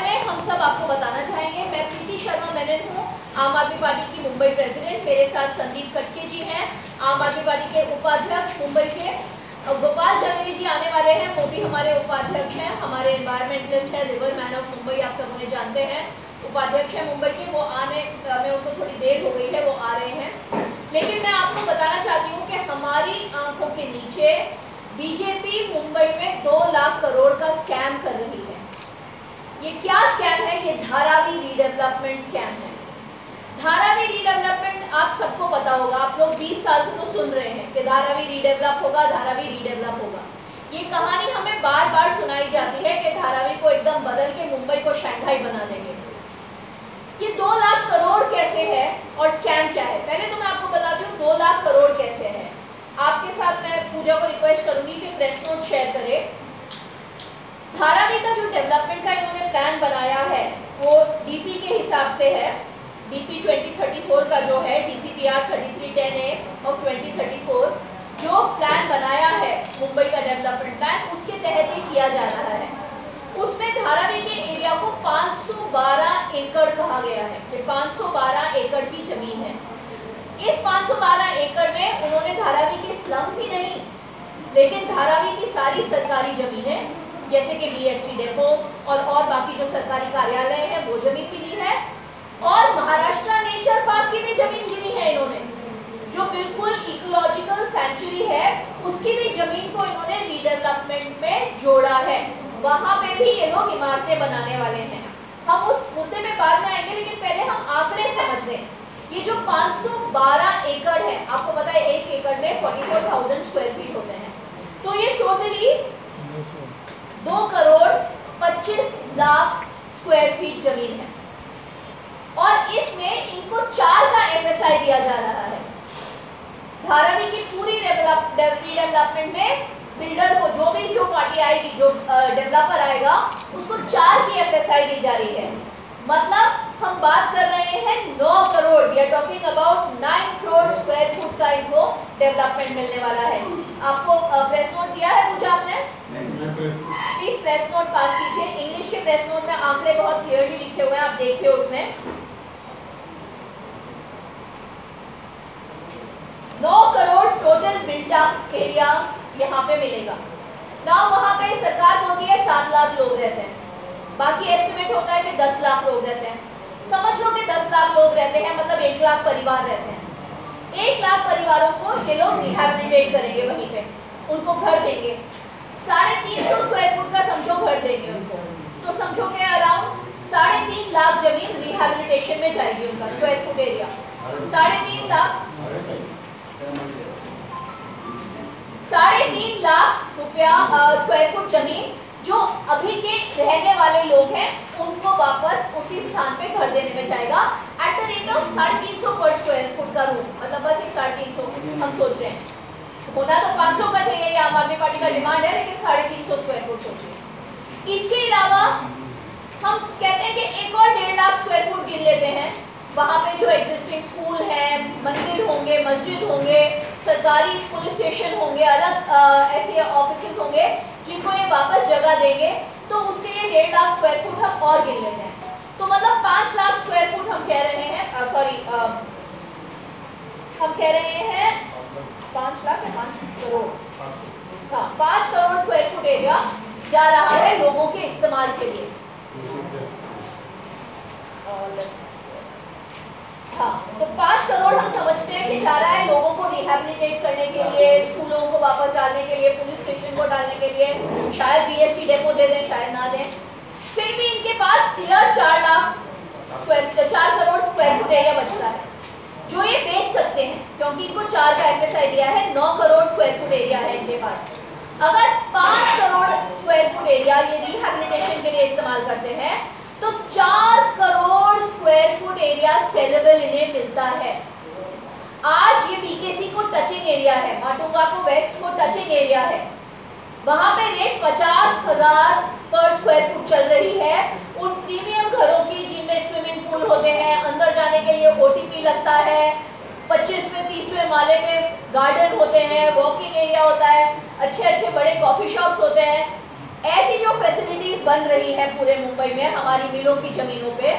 में हम सब आपको बताना चाहेंगे। मैं प्रीति शर्मा मेनन हूँ, आम आदमी पार्टी की मुंबई प्रेसिडेंट। मेरे साथ संदीप कटके जी हैं, आम आदमी पार्टी के उपाध्यक्ष मुंबई के। गोपाल जवेरी जी आने वाले हैं, वो भी हमारे उपाध्यक्ष हैं, हमारे एनवायरमेंटलिस्ट हैं, रिवर मैन ऑफ मुंबई, आप सब उन्हें जानते हैं, उपाध्यक्ष हैं मुंबई के। वो आने में उनको थोड़ी देर हो गई है, वो आ रहे हैं। लेकिन मैं आपको बताना चाहती हूँ कि हमारी आंखों के नीचे बीजेपी मुंबई में 2 लाख करोड़ का स्कैम कर रही है। ये क्या स्कैम है? ये धारावी रीडेवलपमेंट स्कैम है। धारावी रीडेवलपमेंट आप सबको पता होगा, आप लोग 20 साल से तो सुन रहे हैं कि धारावी रीडेवलप होगा, धारावी रीडेवलप होगा। ये कहानी हमें बार बार सुनाई जाती है कि धारावी को एकदम बदल के मुंबई को शंघाई बना देंगे। ये 2 लाख करोड़ कैसे है और स्कैम क्या है? पहले तो मैं आपको बताती हूँ 2 लाख करोड़ कैसे है। आपके साथ मैं पूजा को रिक्वेस्ट करूंगी कि प्रेस नोट शेयर करे। धारावी का जो डेवलपमेंट का इन्होंने प्लान बनाया है वो डीपी के हिसाब से है। डीपी 2034 का जो है DCPR 3310A ऑफ 2034 जो प्लान बनाया है मुंबई का डेवलपमेंट प्लान, उसके तहत ये किया जा रहा है। उसमें धारावी के एरिया को 512 एकड़ कहा गया है। ये 512 एकड़ की जमीन है। इस 512 एकड़ में उन्होंने धारावी के स्लम्स ही नहीं, लेकिन धारावी की सारी सरकारी जमीनें जैसे कि BST डेपो और बाकी जो सरकारी कार्यालय हैं वो जमीन भी ली है, और महाराष्ट्र नेचर पार्क की भी जमीन गिनी है इन्होंने, जो बिल्कुल इकोलॉजिकल सेंचुरी है, उसकी भी जमीन को इन्होंने रीडेवलपमेंट में जोड़ा है। वहां पे भी ये लोग इमारतें बनाने वाले हैं। हम उस मुद्दे में बाद में आएंगे, लेकिन पहले हम आंकड़े समझ लें। ये जो 512 एकड़ है, आपको पता है 1 एकड़ में 44,000 स्क्वायर फीट होते हैं, तो ये totally 2 crore 25 lakh square feet जमीन है। और इसमें इनको 4 का FSI दिया जा रहा है। धारावी की पूरी रीडेवलपमेंट में बिल्डर को, जो पार्टी आएगी, जो डेवलपर आएगा, उसको 4 की FSI दी जा रही है। मतलब हम बात कर रहे हैं 9 crore, we are talking about 9 crore square foot का इनको डेवलपमेंट मिलने वाला है। आपको प्रेस नोट दिया है पूजा आपने? प्लीज प्रेस नोट पास कीजिए। इंग्लिश के प्रेस नोट में आंकड़े बहुत क्लियरली लिखे हुए हैं, आप देखिए उसमें 9 crore total built up area यहाँ पे मिलेगा ना। वहाँ पे सरकार बोलती है 7 लाख लोग रहते हैं, बाकी एस्टिमेट होता है कि 10 लाख लोग रहते हैं। समझ लो कि 10 लाख लोग रहते हैं, मतलब 1 लाख परिवार रहते हैं। 1 लाख परिवारों को ये लोग रिहैबिलिटेट करेंगे, वहीं पे उनको घर देंगे। 350 स्क्वायर फुट का समझो घर देंगे उनको, तो समझो कि अराउंड 3.5 लाख जमीन रिहैबिलिटेशन में जाएगी उनका स्क्वायर फुट एरिया। 3.5 लाख रुपया स्क्वायर फुट जमीन जो अभी के रहने वाले लोग हैं उनको वापस उसी स्थान पे घर देने में जाएगा एट द रेट ऑफ 350 पर स्क्वायर फुट का रूम। मतलब बस एक 350 हम सोच रहे हैं, होना तो 500 का चाहिए, ये आम आदमी पार्टी का डिमांड है, लेकिन 350 स्क्वायर फुट सोचिए। इसके अलावा हम कहते हैं कि एक और 1.5 लाख स्क्वायर फुट गिन लेते हैं। वहाँ पे जो एग्जिस्टिंग स्कूल है, मंदिर होंगे, मस्जिद होंगे, सरकारी पुलिस स्टेशन होंगे, अलग ऐसे ऑफिसेज होंगे जिनको ये वापस जगह देंगे, तो उसके लिए 1.5 लाख स्क्वायर फुट हम और गिन लेते हैं। तो मतलब 5 लाख स्क्वायर फुट हम कह रहे हैं, हम कह रहे हैं 5 लाख या 5 करोड़, हाँ 5 करोड़ स्क्वायर फुट एरिया जा रहा है लोगों के इस्तेमाल के लिए। हाँ, तो 5 करोड़ हम समझते हैं कि जा रहा है लोगों को रिहैबिलिटेट करने के लिए, स्कूलों को वापस डालने के लिए, पुलिस स्टेशन को डालने के लिए, शायद BST डेपो दे दें, शायद ना दें। फिर भी इनके पास clear 4 crore square foot area बचता है जो ये बेच सकते हैं, क्योंकि इनको 4 का FSI दिया है। 9 करोड़ स्क्वायर फुट एरिया है इनके पास। अगर 5 करोड़ स्क्वायर फुट एरिया ये रिहैबिलिटेशन के लिए इस्तेमाल करते हैं तो 4 crore square foot area saleable इन्हें मिलता है। आज ये BKC को टचिंग एरिया है, माटुंगा को वेस्ट को टचिंग एरिया है, वहां पे रेट 50,000 पर स्क्वायर फुट चल रही है। उन प्रीमियम घरों की जिनमें स्विमिंग पूल होते हैं, अंदर जाने के लिए OTP लगता है, 25वें 30वें माले पे गार्डन होते हैं, वॉकिंग एरिया होता है, अच्छे अच्छे बड़े कॉफी शॉप्स होते हैं, ऐसी जो फैसिलिटीज बन रही है पूरे मुंबई में हमारी मिलों की जमीनों पे,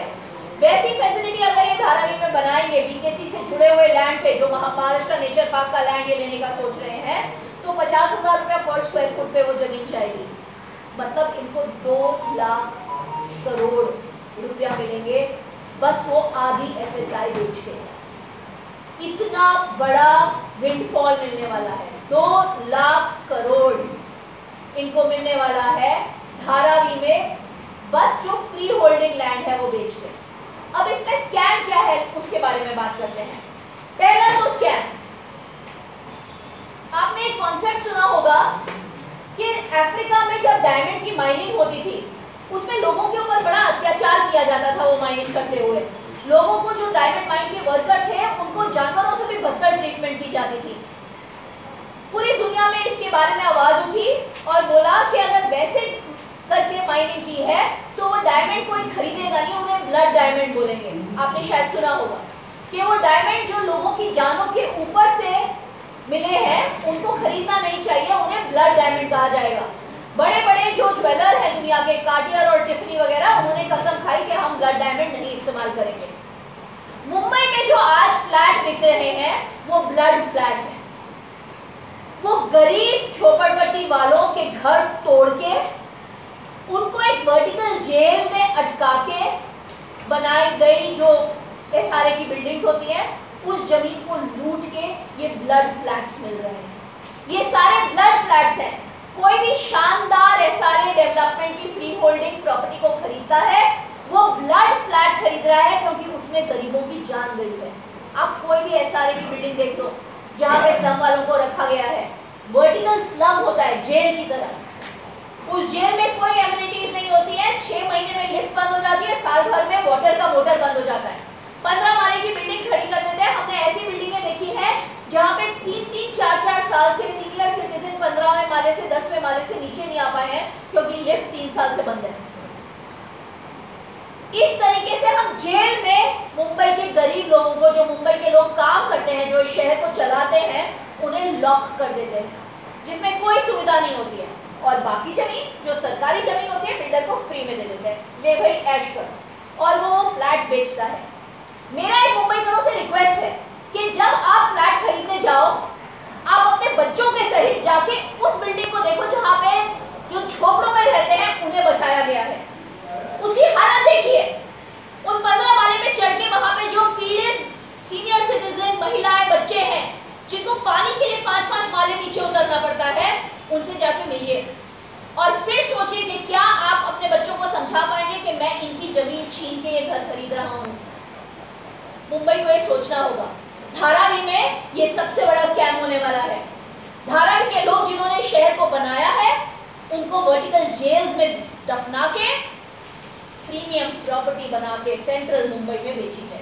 वैसी फैसिलिटी अगर ये धारावी में बनाएंगे बीकेसी से जुड़े हुए लैंड पे, जो महाराष्ट्र नेचर पार्क का लैंड ये लेने का सोच रहे हैं, तो 50,000 रुपया पर स्क्वायर फुट पे वो जमीन जाएगी। मतलब इनको 2 लाख करोड़ रुपया मिलेंगे बस वो आधी एफएसआई बेच के। इतना बड़ा विंडफॉल मिलने वाला है, 2 लाख करोड़ इनको मिलने वाला है धारावी में, बस जो फ्री होल्डिंग लैंड है वो बेच के। अब इसमें स्कैम क्या है उसके बारे में बात करते हैं। पहला तो स्कैम, आपने एक कॉन्सेप्ट सुना होगा कि अफ्रीका में जब डायमंड की माइनिंग होती थी उसमें लोगों के ऊपर बड़ा अत्याचार किया जाता था। वो माइनिंग करते हुए लोगों को, जो डायमंड माइन के वर्कर थे, उनको जानवरों से भी बदतर ट्रीटमेंट की जाती थी। पूरी दुनिया में इसके बारे में आवाज उठी और बोला कि अगर वैसे करके माइनिंग की है तो वो डायमंड कोई खरीदेगा नहीं, उन्हें ब्लड डायमंड बोलेंगे। आपने शायद सुना होगा कि वो डायमंड जो लोगों की जानों के ऊपर से मिले हैं उनको खरीदना नहीं चाहिए, उन्हें ब्लड डायमंड कहा जाएगा। बड़े बड़े जो ज्वेलर हैं दुनिया के, कार्टियर और टिफनी वगैरह, उन्होंने कसम खाई कि हम ब्लड डायमंड नहीं इस्तेमाल करेंगे। मुंबई में जो आज फ्लैट बिक रहे हैं वो ब्लड फ्लैट है। वो गरीब झोपड़पट्टी वालों के घर तोड़ के उनको एक वर्टिकल जेल में अटका के बनाई गई जो एसआरए की बिल्डिंग्स होती हैं, उस जमीन को लूट के ये ब्लड फ्लैट्स मिल रहे हैं। ये सारे ब्लड फ्लैट्स हैं। कोई भी शानदार एसआरए डेवलपमेंट की फ्री होल्डिंग प्रॉपर्टी को खरीदता है वो ब्लड फ्लैट खरीद रहा है क्योंकि उसमें गरीबों की जान गई है। आप कोई भी एसआरए की बिल्डिंग देख लो जहाँ पे स्लम वालों को रखा गया है, वर्टिकल स्लम होता है जेल की तरह। उस जेल में कोई एमिनिटीज नहीं होती है, 6 महीने में लिफ्ट बंद हो जाती है, साल भर में वाटर का मोटर बंद हो जाता है। 15 माले की बिल्डिंग खड़ी कर देते हैं। हमने ऐसी बिल्डिंगें देखी है जहाँ पे 3-3, 4-4 साल से सीनियर सिटीजन 15वें माले से 10वें माले से नीचे नहीं आ पाए हैं क्योंकि लिफ्ट 3 साल से बंद है। इस तरीके से हम जेल में मुंबई के गरीब लोगों को, जो मुंबई के लोग काम करते हैं, जो इस शहर को चलाते हैं, उन्हें लॉक कर देते हैं जिसमें कोई सुविधा नहीं होती है। और बाकी जमीन जो सरकारी जमीन होती है बिल्डर को फ्री में दे देते हैं, ले भाई ऐश कर, और वो फ्लैट बेचता है। मेरा एक मुंबईकरों से रिक्वेस्ट है कि जब आप फ्लैट खरीदने जाओ, आप अपने बच्चों के सहित जाके उस बिल्डिंग को देखो जहाँ पे जो झोपड़ों में रहते हैं उन्हें बसाया गया है। उसकी हालत देखिए। उन 15 माले में चढ़ के वहां पे जो पीड़ित सीनियर सिटीजन, महिलाएं, बच्चे हैं जिनको पानी के लिए 5-5 माले नीचे उतरना पड़ता है, उनसे जाके मिलिए और फिर सोचिए कि क्या आप अपने बच्चों को समझा पाएंगे कि मैं इनकी जमीन छीन के ये घर खरीद रहा हूँ। मुंबई को ये सोचना होगा। धारावी में ये सबसे बड़ा स्कैम होने वाला है। धारावी के लोग जिन्होंने शहर को बनाया है उनको वर्टिकल जेल्स में दफना के प्रीमियम प्रॉपर्टी बना के सेंट्रल मुंबई में बेची जाए।